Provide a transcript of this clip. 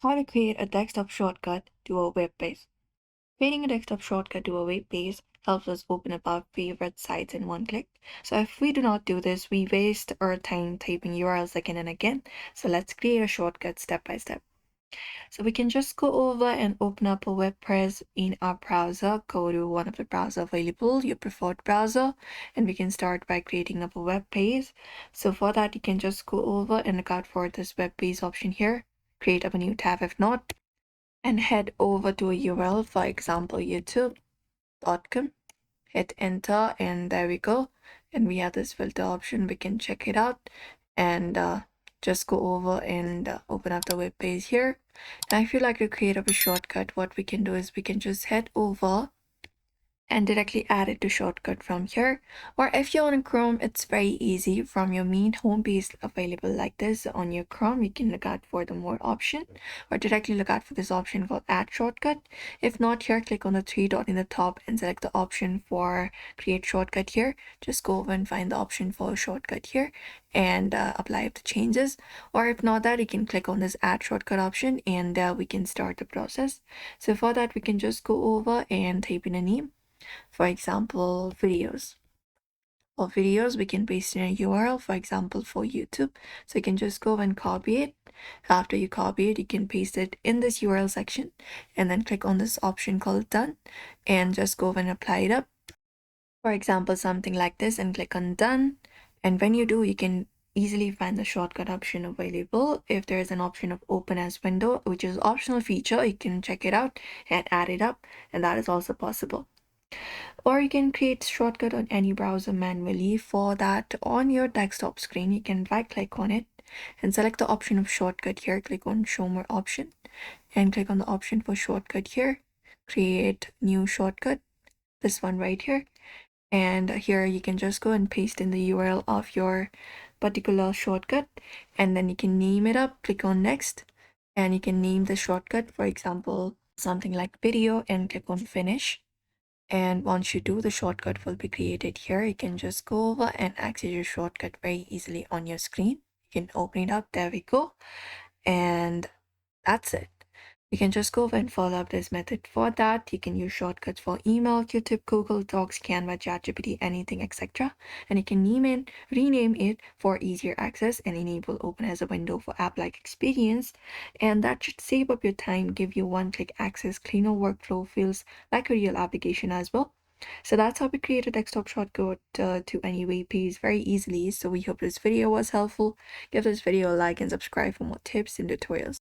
how to create a desktop shortcut to a web page. Creating a desktop shortcut to a web page helps us open up our favorite sites in one click. So if we do not do this, we waste our time typing URLs again and again. So let's create a shortcut step by step. So we can just go over and open up a WordPress in our browser. Go to one of the browser available, your preferred browser, and we can start by creating up a web page. So for that, you can just go over and look out for this web page option here. Create up a new tab if not, and head over to a URL, for example, youtube.com. Hit enter, and there we go. And we have this filter option. We can check it out and just go over and open up the web page here. Now, if you like to create up a shortcut, what we can do is we can just head over and directly add it to shortcut from here. Or if you're on Chrome, it's very easy. From your main home page available like this on your Chrome, you can look out for the more option or directly look out for this option called add shortcut. If not, here click on the three dot in the top and select the option for create shortcut here. Just go over and find the option for shortcut here and apply the changes. Or if not that, you can click on this add shortcut option and we can start the process. So for that, we can just go over and type in a name. For example, videos. For videos, we can paste in a URL, for example, for YouTube. So you can just go and copy it. After you copy it, you can paste it in this URL section and then click on this option called done and just go and apply it up. For example, something like this and click on done. And when you do, you can easily find the shortcut option available. If there is an option of open as window, which is optional feature, you can check it out and add it up, and that is also possible. Or you can create shortcut on any browser manually. For that, on your desktop screen, you can right click on it and select the option of shortcut here. Click on show more option and click on the option for shortcut here. Create new shortcut, this one right here. And here you can just go and paste in the URL of your particular shortcut, and then you can name it up. Click on next, and you can name the shortcut, for example, something like video, and click on finish. And once you do, the shortcut will be created here. You can just go over and access your shortcut very easily on your screen. You can open it up. There we go. And that's it. You can just go over and follow up this method. For that, you can use shortcuts for email, YouTube, Google Docs, Canva, ChatGPT, anything, etc. And you can rename it for easier access and enable open as a window for app-like experience. And that should save up your time, give you one-click access, cleaner workflow, feels like a real application as well. So that's how we create a desktop shortcut to any web page very easily. So we hope this video was helpful. Give this video a like and subscribe for more tips and tutorials.